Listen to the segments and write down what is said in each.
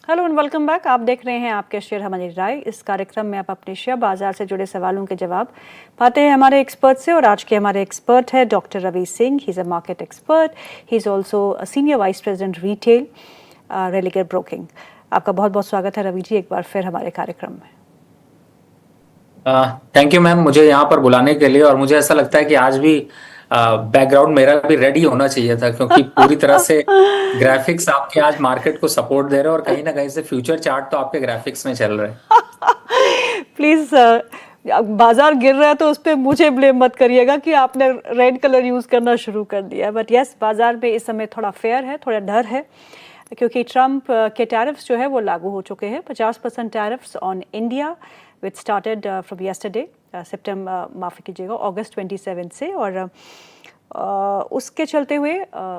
Hello and welcome back. आप देख रहे हैं आपके शेयर हमारी राय। इस कार्यक्रम में आप अपने शेयर बाजार से जुड़े सवालों के जवाब पाते हैं हमारे एक्सपर्ट से। और आज के हमारे एक्सपर्ट है doctor Ravi Singh. He is a market expert. He is also a senior vice president retail Religare broking. आपका बहुत बहुत स्वागत है रवि जी एक बार फिर हमारे कार्यक्रम में। थैंक यू मैम, मुझे यहाँ पर बुलाने के लिए। और मुझे ऐसा लगता है कि आज भी बैकग्राउंड मेरा भी रेडी होना चाहिए था, क्योंकि पूरी तरह से ग्राफिक्स आपके आज मार्केट को सपोर्ट दे रहे हैं और कहीं ना कहीं से फ्यूचर चार्ट तो आपके ग्राफिक्स में चल रहे हैं। प्लीज बाजार गिर रहा है तो उस पर मुझे ब्लेम मत करिएगा कि आपने रेड कलर यूज करना शुरू कर दिया है। बट यस, बाजार में इस समय थोड़ा फेयर है, थोड़ा डर है, क्योंकि ट्रम्प के टैरिफ्स जो है वो लागू हो चुके हैं। 50% tariffs on India which started from yesterday सितंबर, माफ़ी कीजिएगा, अगस्त 27 से। और उसके चलते हुए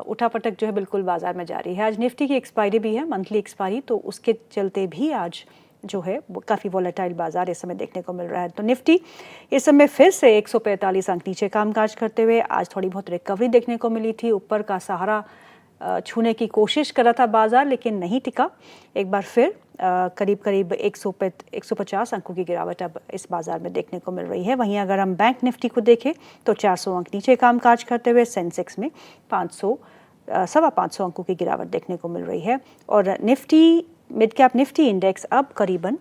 उठापटक जो है बिल्कुल बाजार में जारी है। आज निफ्टी की एक्सपायरी भी है, मंथली एक्सपायरी, तो उसके चलते भी आज जो है काफ़ी वॉलेटाइल बाजार इस समय देखने को मिल रहा है। तो निफ्टी इस समय फिर से 145 अंक नीचे कामकाज करते हुए आज थोड़ी बहुत रिकवरी देखने को मिली थी। ऊपर का सहारा छूने की कोशिश कर रहा था बाजार, लेकिन नहीं टिका। एक बार फिर करीब करीब 150 अंकों की गिरावट अब इस बाजार में देखने को मिल रही है। वहीं अगर हम बैंक निफ्टी को देखें तो 400 अंक नीचे कामकाज करते हुए सेंसेक्स में 500 अंकों की गिरावट देखने को मिल रही है। और Nifty mid cap Nifty index अब करीबन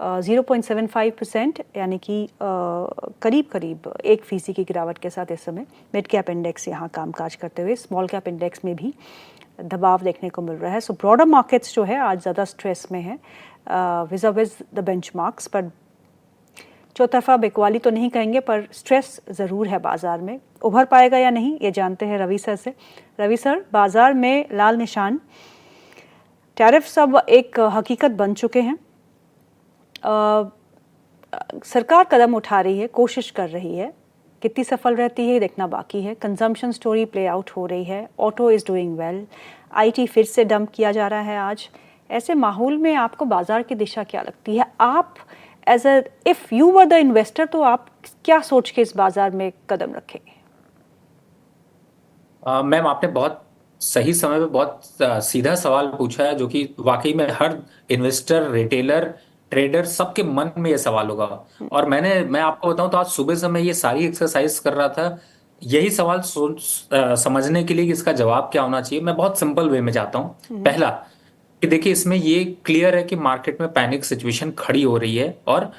0.75% यानी कि करीब करीब 1% की गिरावट के साथ इस समय मिड कैप इंडेक्स यहाँ कामकाज करते हुए स्मॉल कैप इंडेक्स में भी दबाव देखने को मिल रहा है। सो ब्रॉडर मार्केट्स जो है आज ज़्यादा स्ट्रेस में है विज़ द बेंचमार्क्स। पर चौतरफा बिकवाली तो नहीं कहेंगे, पर स्ट्रेस ज़रूर है बाजार में। उभर पाएगा या नहीं ये जानते हैं रवि सर से। रवि सर, बाजार में लाल निशान टैरिफ्स अब एक हकीकत बन चुके हैं। सरकार कदम उठा रही है, कोशिश कर रही है, कितनी सफल रहती है देखना बाकी है। कंजम्पशन स्टोरी प्ले आउट हो रही है, auto is doing well, IT फिर से डंप किया जा रहा है आज। ऐसे माहौल में आपको बाजार की दिशा क्या लगती है? आप as a if you were the investor तो आप क्या सोच के इस बाजार में कदम रखेंगे? मैम, आपने बहुत सही समय पे बहुत सीधा सवाल पूछा है, जो कि वाकई में हर इन्वेस्टर, रिटेलर, ट्रेडर सबके मन में ये सवाल होगा। और मैं आपको बताऊं तो आज सुबह से मैं ये सारी एक्सरसाइज कर रहा था, यही सवाल समझने के लिए कि इसका जवाब क्या होना चाहिए। मैं बहुत सिंपल वे में जाता हूँ। पहला कि देखिए, इसमें ये क्लियर है कि मार्केट में पैनिक सिचुएशन खड़ी हो रही है और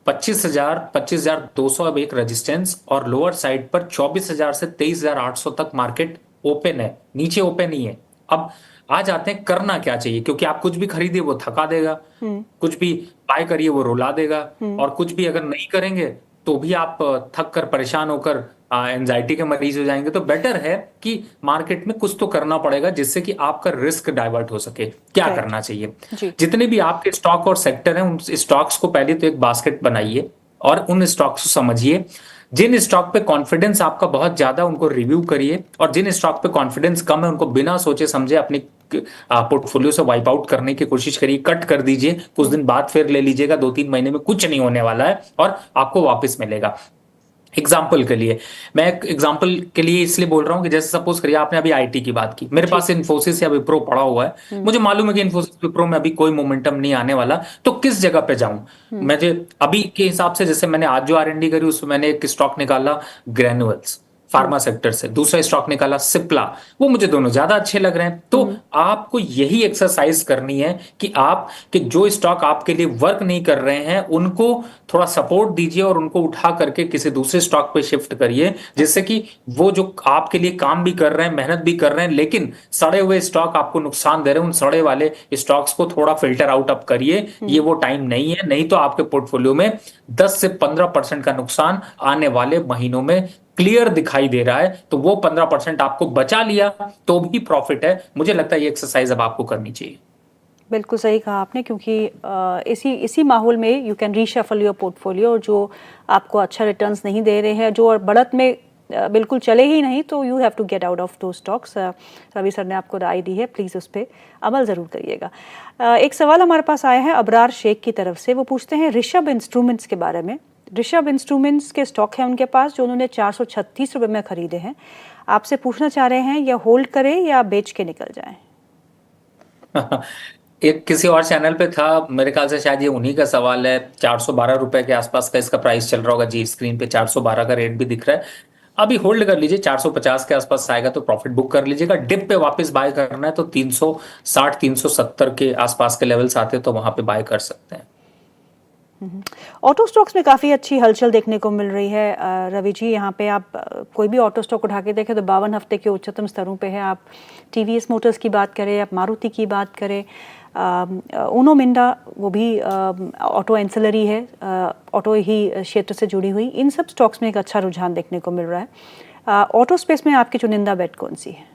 25,200 अब एक रेजिस्टेंस, और लोअर साइड पर 24,000 से 23,800 तक मार्केट ओपन है, नीचे ओपन ही है। अब आ जाते हैं करना क्या चाहिए, क्योंकि आप कुछ भी खरीदिए वो थका देगा, कुछ भी बाय करिए वो रुला देगा, और कुछ भी अगर नहीं करेंगे तो भी आप थक कर, परेशान होकर एंजाइटी के मरीज हो जाएंगे। तो बेटर है कि मार्केट में कुछ तो करना पड़ेगा जिससे कि आपका रिस्क डाइवर्ट हो सके। क्या राइट करना चाहिए? जी। जितने भी आपके स्टॉक और सेक्टर हैं, उन स्टॉक्स को पहले तो एक बास्केट बनाइए और उन स्टॉक्स को समझिए। जिन स्टॉक पे कॉन्फिडेंस आपका बहुत ज्यादा, उनको रिव्यू करिए, और जिन स्टॉक पे कॉन्फिडेंस कम है उनको बिना सोचे समझे अपनी पोर्टफोलियो से वाइप आउट करने की कोशिश करिए, कट कर दीजिए। कुछ दिन बाद फिर ले लीजिएगा, 2-3 महीने में कुछ नहीं होने वाला है और आपको वापस मिलेगा। एग्जाम्पल के लिए, मैं एक एग्जाम्पल के लिए इसलिए बोल रहा हूं कि जैसे सपोज करिए आपने अभी आईटी की बात की, मेरे जी। पास इन्फोसिस या विप्रो पड़ा हुआ है, मुझे मालूम है कि इन्फोसिस विप्रो में अभी कोई मोमेंटम नहीं आने वाला, तो किस जगह पे जाऊं? मुझे अभी के हिसाब से, जैसे मैंने आज जो आरएनडी करी उसमें मैंने एक स्टॉक निकाला ग्रेनुअल्स फार्मा सेक्टर से, दूसरा स्टॉक निकाला सिप्ला, वो मुझे दोनों ज्यादा अच्छे लग रहे हैं। तो आपको यही एक्सरसाइज करनी है कि आप कि जो स्टॉक आपके लिए वर्क नहीं कर रहे हैं उनको थोड़ा सपोर्ट दीजिए और उनको उठा करके किसी दूसरे स्टॉक पे शिफ्ट करिए, जिससे कि वो जो आपके लिए काम भी कर रहे हैं, मेहनत भी कर रहे हैं, लेकिन सड़े हुए स्टॉक आपको नुकसान दे रहे हैं, उन सड़े वाले स्टॉक्स को थोड़ा फिल्टर आउट अप करिए। ये वो टाइम नहीं है, नहीं तो आपके पोर्टफोलियो में 10 से 15% का नुकसान आने वाले महीनों में क्लियर दिखाई दे रहा है। तो वो 15% आपको बचा लिया तो भी प्रॉफिट है। मुझे लगता है ये एक्सरसाइज अब आपको करनी चाहिए। बिल्कुल सही कहा आपने, क्योंकि इसी इसी माहौल में you can reshuffle your portfolio. जो आपको अच्छा रिटर्न्स नहीं दे रहे हैं, जो और बढ़त में बिल्कुल चले ही नहीं, तो you have to get out of those stocks. Ravi sir ने आपको राय दी है, प्लीज़ उस पर अमल ज़रूर करिएगा। एक सवाल हमारे पास आया है अबरार शेख की तरफ से। वो पूछते हैं ऋषभ इंस्ट्रूमेंट्स के बारे में। ऋषभ इंस्ट्रूमेंट्स के स्टॉक हैं उनके पास जो उन्होंने 436 रुपये में खरीदे हैं। आपसे पूछना चाह रहे हैं या होल्ड करें या बेच के निकल जाएं? एक किसी और चैनल पे था, मेरे ख्याल से शायद ये उन्हीं का सवाल है, 412 रुपए के आसपास का इसका प्राइस चल रहा होगा जी, स्क्रीन पे 412 का रेट भी दिख रहा है। अभी होल्ड कर लीजिए, 450 के आसपास आएगा तो प्रॉफिट बुक कर लीजिएगा। डिप पे वापस बाय करना है तो 360 370 के आसपास के लेवल्स आते हैं तो वहां पे बाय कर सकते हैं। ऑटो स्टॉक्स में काफ़ी अच्छी हलचल देखने को मिल रही है रवि जी। यहाँ पे आप कोई भी ऑटो स्टॉक उठा के देखें तो 52 हफ्ते के उच्चतम स्तरों पे है। आप टीवीएस मोटर्स की बात करें, आप मारुति की बात करें, उनो मिंडा वो भी ऑटो एंसिलरी है, ऑटो ही क्षेत्र से जुड़ी हुई, इन सब स्टॉक्स में एक अच्छा रुझान देखने को मिल रहा है। ऑटो स्पेस में आपकी चुनिंदा बेट कौन सी है?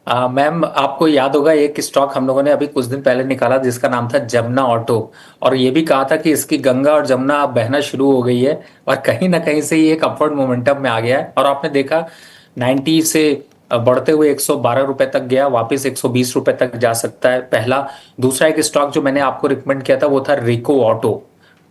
मैम, आपको याद होगा एक स्टॉक हम लोगों ने अभी कुछ दिन पहले निकाला जिसका नाम था जमुना ऑटो, और ये भी कहा था कि इसकी गंगा और जमुना अब बहना शुरू हो गई है और कहीं ना कहीं से ये एक अपवर्ड मोमेंटम में आ गया है। और आपने देखा 90 से बढ़ते हुए 112 रुपए तक गया, वापस 120 रुपए तक जा सकता है पहला। दूसरा एक स्टॉक जो मैंने आपको रिकमेंड किया था वो था रिको ऑटो,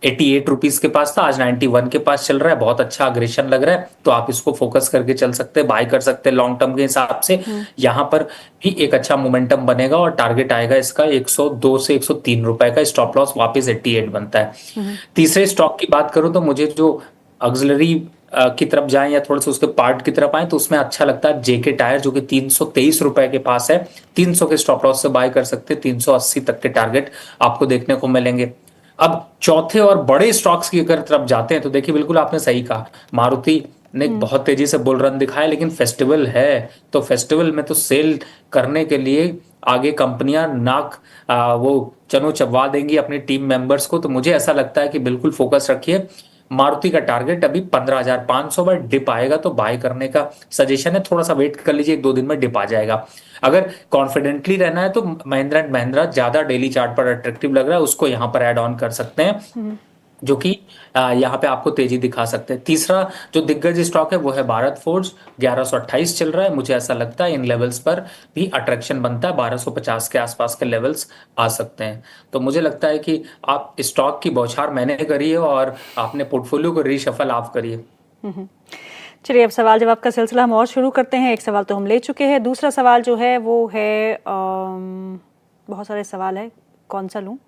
88 रुपीज के पास था, आज 91 के पास चल रहा है। बहुत अच्छा अग्रेशन लग रहा है, तो आप इसको फोकस करके चल सकते हैं, बाय कर सकते हैं लॉन्ग टर्म के हिसाब से। यहाँ पर भी एक अच्छा मोमेंटम बनेगा और टारगेट आएगा इसका 102 से 103 रुपए का। स्टॉप लॉस वापस 88 बनता है। तीसरे स्टॉक की बात करूं तो मुझे जो ऑक्सिलरी की तरफ जाएं या थोड़ा सा उसके पार्ट की तरफ आए तो उसमें अच्छा लगता है जेके टायर, जो कि 323 रुपए के पास है। 300 के स्टॉप लॉस से बाय कर सकते हैं, 380 तक के टारगेट आपको देखने को मिलेंगे। अब चौथे और बड़े स्टॉक्स की अगर तरफ जाते हैं तो देखिए, बिल्कुल आपने सही कहा, मारुति ने बहुत तेजी से बुल रन दिखाया, लेकिन फेस्टिवल है तो फेस्टिवल में तो सेल करने के लिए आगे कंपनियां वो चनो चबवा देंगी अपनी टीम मेंबर्स को। तो मुझे ऐसा लगता है कि बिल्कुल फोकस रखिए। मारुति का टारगेट अभी 15,500 पर डिप आएगा तो बाय करने का सजेशन है। थोड़ा सा वेट कर लीजिए, 1-2 दिन में डिप आ जाएगा। अगर कॉन्फिडेंटली रहना है तो महिंद्रा एंड महिंद्रा ज्यादा डेली चार्ट पर अट्रैक्टिव लग रहा है, उसको यहाँ पर ऐड ऑन कर सकते हैं, जो कि यहाँ पे आपको तेजी दिखा सकते हैं। तीसरा जो दिग्गज स्टॉक है वो है भारत फोर्ज, 1128 चल रहा है। मुझे ऐसा लगता है इन लेवल्स पर भी अट्रैक्शन बनता है, 1250 के आसपास के लेवल्स आ सकते हैं। तो मुझे लगता है कि आप स्टॉक की बौछार मैंने करी है और आपने पोर्टफोलियो को रीशफल आप करिए। चलिए, अब सवाल जवाब का सिलसिला हम और शुरू करते हैं। एक सवाल तो हम ले चुके हैं, दूसरा सवाल जो है वो है बहुत सारे सवाल है, कौन सा लूँ?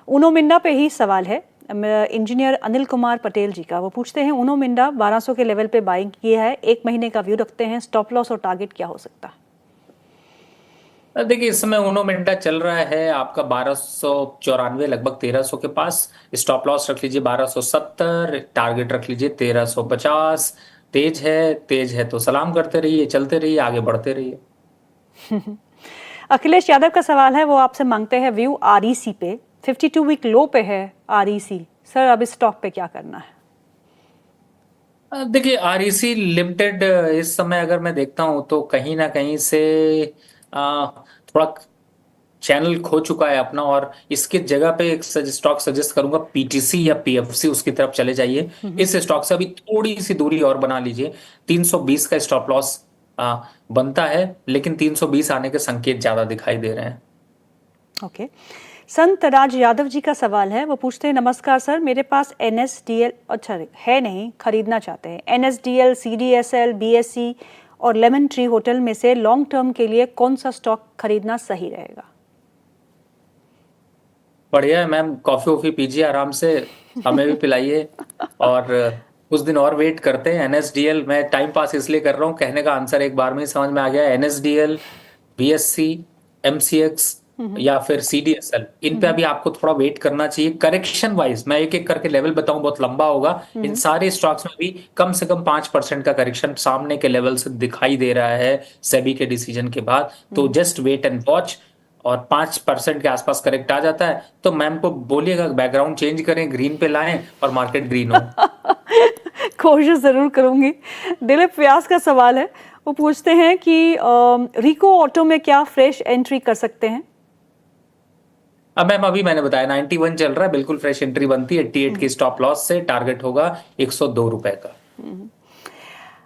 उनो मिंडा पे ही सवाल है, इंजीनियर अनिल कुमार पटेल जी का। वो पूछते हैं, उनो मिंडा 1200 के लेवल पे बाइंग किया है, 1 महीने का व्यू रखते हैं, स्टॉप लॉस और टारगेट क्या हो सकता है? देखिए, इस समय उनो मिंटा चल रहा है आपका 1294, लगभग 1300 के पास। स्टॉप लॉस रख लीजिए 1270, टारगेट रख लीजिए 1350। तेज है तो सलाम करते रहिए, चलते रहिए, आगे बढ़ते रहिए। अखिलेश यादव का सवाल है, वो आपसे मांगते हैं व्यू आरईसी पे। 52 वीक लो पे है आरईसी सर, अब इस स्टॉक पे क्या करना है? देखिए, आरईसी लिमिटेड इस समय अगर मैं देखता हूं तो कहीं ना कहीं से थोड़ा चैनल खो चुका है अपना, और इसके जगह पे एक स्टॉक सजेस्ट करूंगा, पीटीसी या पीएफसी, उसकी तरफ चले जाइए। इस स्टॉक से अभी थोड़ी सी दूरी और बना लीजिए। 320 का स्टॉप लॉस बनता है, लेकिन 320 आने के संकेत ज्यादा दिखाई दे रहे हैं। ओके। संत राज यादव जी का सवाल है, वो पूछते हैं, नमस्कार सर, मेरे पास एनएसडीएल अच्छा है नहीं, खरीदना चाहते हैं। एनएसडीएल, सीडीएसएल, बीएससी और लेमन ट्री होटल में से लॉन्ग टर्म के लिए कौन सा स्टॉक खरीदना सही रहेगा? बढ़िया है मैम, कॉफी वॉफी पीजिए आराम से, हमें भी पिलाइए, और कुछ दिन और वेट करते हैं। एनएसडीएल मैं टाइम पास इसलिए कर रहा हूँ, कहने का आंसर एक बार में ही समझ में आ गया। एनएसडीएल, बीएससी, एमसीएक्स या फिर सीडीएसएल, इन पे अभी आपको थोड़ा वेट करना चाहिए। करेक्शन वाइज मैं एक एक करके लेवल बताऊं, बहुत लंबा होगा। इन सारे स्टॉक्स में भी कम से कम 5% का करेक्शन सामने के लेवल से दिखाई दे रहा है सेबी के डिसीजन के बाद। तो जस्ट वेट एंड वॉच, और 5% के आसपास करेक्ट आ जाता है तो मैम को बोलिएगा बैकग्राउंड चेंज करें, ग्रीन पे लाएं और मार्केट ग्रीन हो। कोशिश जरूर करूंगी। दिलीप व्यास का सवाल है, वो पूछते हैं कि रिको ऑटो में क्या फ्रेश एंट्री कर सकते हैं? अब मैम अभी मैंने बताया 91 चल रहा है, बिल्कुल फ्रेश एंट्री बनती है 88 की स्टॉप लॉस से, टारगेट होगा 102 रुपए का।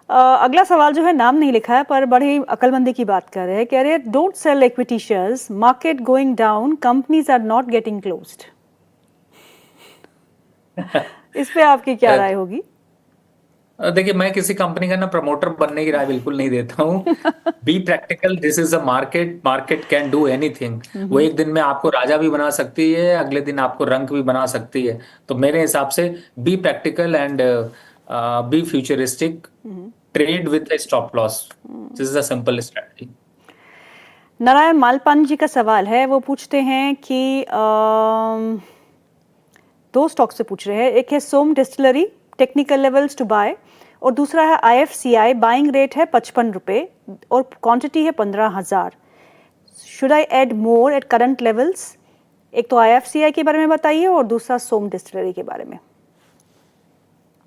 अगला सवाल जो है, नाम नहीं लिखा है पर बड़ी अकलमंदी की बात कर रहे हैं, कह रहे हैं, don't sell equity shares, market going down, companies are not getting closed. इस पे आपकी क्या राय होगी? देखिए, मैं किसी कंपनी का ना प्रमोटर बनने की राय बिल्कुल नहीं देता हूँ। Be practical, this is a market, market can do anything. वो एक दिन में आपको राजा भी बना सकती है, अगले दिन आपको रंक भी बना सकती है। तो मेरे हिसाब से be practical and be futuristic, trade with a stop loss, this is a simple strategy. Narayan Malpan ji का सवाल है, वो पूछते हैं कि दो स्टॉक से पूछ रहे हैं। एक है Som distillery, technical levels to buy, और दूसरा है IFCI, बाइंग रेट है 55 रुपये और क्वांटिटी है 15,000। Should I add more at current levels? एक तो IFCI के बारे में बताइए और दूसरा सोम डिस्टिलरी के बारे में।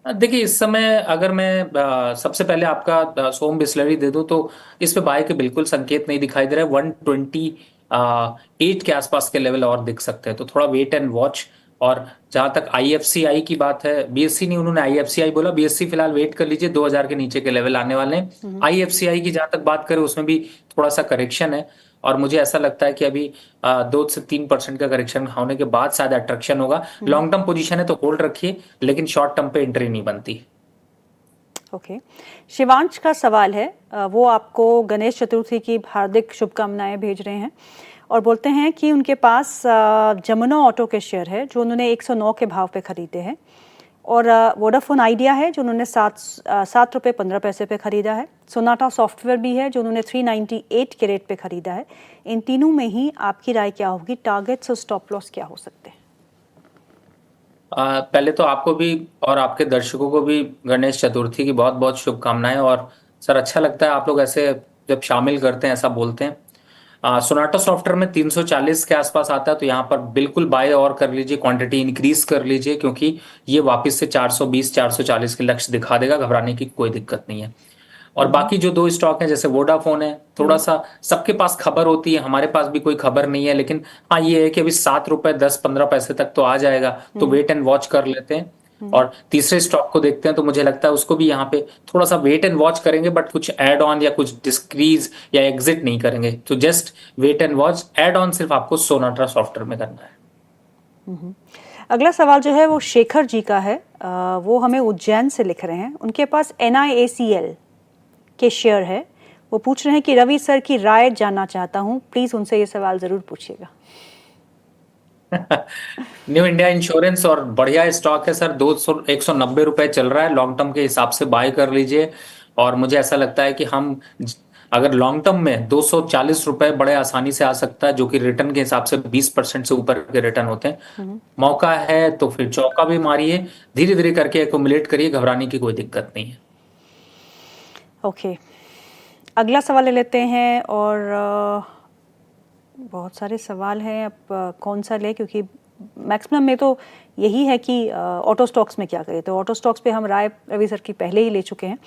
देखिए, इस समय अगर मैं सबसे पहले आपका सोम बिस्लरी दे दूं, तो इस पे बाय के बिल्कुल संकेत नहीं दिखाई दे रहा है। 128 के आसपास के लेवल और दिख सकते हैं, तो थोड़ा वेट एंड वॉच। और जहां तक IFCI की बात है, BSC नहीं, उन्होंने IFCI बोला, BSC फिलहाल वेट कर लीजिए, 2000 के नीचे के लेवल आने वाले हैं। IFCI की जहां तक बात करें, उसमें भी थोड़ा सा करेक्शन है, और मुझे ऐसा लगता है कि अभी 2 से 3% का करेक्शन होने के बाद शायद अट्रैक्शन होगा। लॉन्ग टर्म पोजीशन है तो होल्ड रखिए, लेकिन शॉर्ट टर्म पे एंट्री नहीं बनती। ओके। शिवांश का सवाल है, वो आपको गणेश चतुर्थी की हार्दिक शुभकामनाएं भेज रहे हैं और बोलते हैं कि उनके पास जमुना ऑटो के शेयर है जो उन्होंने 109 के भाव पे खरीदे हैं, और वोडाफोन आइडिया है जो उन्होंने 7 रुपये 15 पैसे पे खरीदा है। सोनाटा सॉफ्टवेयर भी है जो उन्होंने 398 के रेट पे खरीदा है। इन तीनों में ही आपकी राय क्या होगी? टारगेट्स और स्टॉप लॉस क्या हो सकते हैं? पहले तो आपको भी और आपके दर्शकों को भी गणेश चतुर्थी की बहुत बहुत शुभकामनाएं। और सर, अच्छा लगता है आप लोग ऐसे जब शामिल करते हैं, ऐसा बोलते हैं। सोनाटा सॉफ्टवेयर में 340 के आसपास आता है, तो यहाँ पर बिल्कुल बाय और कर लीजिए, क्वांटिटी इंक्रीज कर लीजिए, क्योंकि ये वापस से 420 440 के लक्ष्य दिखा देगा, घबराने की कोई दिक्कत नहीं है। और बाकी जो दो स्टॉक हैं, जैसे वोडाफोन है, थोड़ा सा सबके पास खबर होती है, हमारे पास भी कोई खबर नहीं है, लेकिन हाँ, ये है कि अभी 7 रुपए 10 15 पैसे तक तो आ जाएगा, तो वेट एंड वॉच कर लेते हैं। और तीसरे स्टॉक को देखते हैं, तो मुझे लगता है उसको भी यहाँ पे थोड़ा सा वेट एंड वॉच करेंगे, बट कुछ एड ऑन या कुछ डिस्क्रीज या एग्जिट नहीं करेंगे, तो just wait and watch. Add on सिर्फ आपको सोनाटा सॉफ्टवेयर में करना है। अगला सवाल जो है वो शेखर जी का है, वो हमें उज्जैन से लिख रहे हैं। उनके पास NIACL के शेयर है। वो पूछ रहे हैं कि रवि सर की राय जानना चाहता हूँ, प्लीज उनसे ये सवाल जरूर पूछिएगा। न्यू इंडिया इंश्योरेंस और बढ़िया स्टॉक है सर, 190 रुपए चल रहा है, लॉन्ग टर्म के हिसाब से बाय कर लीजिए। और मुझे ऐसा लगता है कि अगर लॉन्ग टर्म में 240 रुपए बड़े आसानी से आ सकता है, जो कि रिटर्न के हिसाब से 20% से ऊपर के रिटर्न होते हैं। मौका है तो फिर चौका भी मारिए, धीरे धीरे करके एक्युमुलेट करिए, घबराने की कोई दिक्कत नहीं है। ओके, अगला सवाल ले लेते हैं। और बहुत सारे सवाल हैं, अब कौन सा ले, क्योंकि मैक्सिमम में तो यही है कि ऑटो स्टॉक्स में क्या करें। तो ऑटो स्टॉक्स पे हम राय रवि सर की पहले ही ले चुके हैं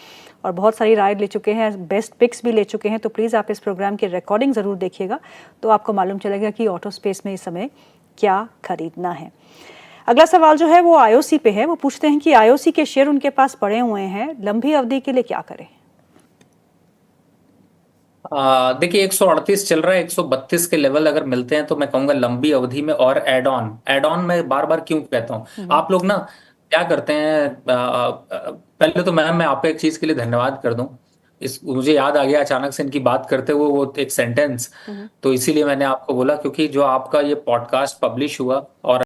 और बहुत सारी राय ले चुके हैं, बेस्ट पिक्स भी ले चुके हैं। तो प्लीज़ आप इस प्रोग्राम की रिकॉर्डिंग ज़रूर देखिएगा, तो आपको मालूम चलेगा कि ऑटो स्पेस में इस समय क्या खरीदना है। अगला सवाल जो है वो IOC पे है। वो पूछते हैं कि IOC के शेयर उनके पास पड़े हुए हैं, लंबी अवधि के लिए क्या करें? देखिए, 138 चल रहा है, 132 के लेवल अगर मिलते हैं तो मैं कहूंगा लंबी अवधि में। और एड ऑन मैं बार बार क्यों कहता हूँ, आप लोग ना क्या करते हैं, पहले तो मैं आपको एक चीज के लिए धन्यवाद कर दूं। मुझे याद आ गया अचानक से इनकी बात करते हुए वो एक सेंटेंस, तो इसीलिए मैंने आपको बोला, क्योंकि जो आपका ये पॉडकास्ट पब्लिश हुआ और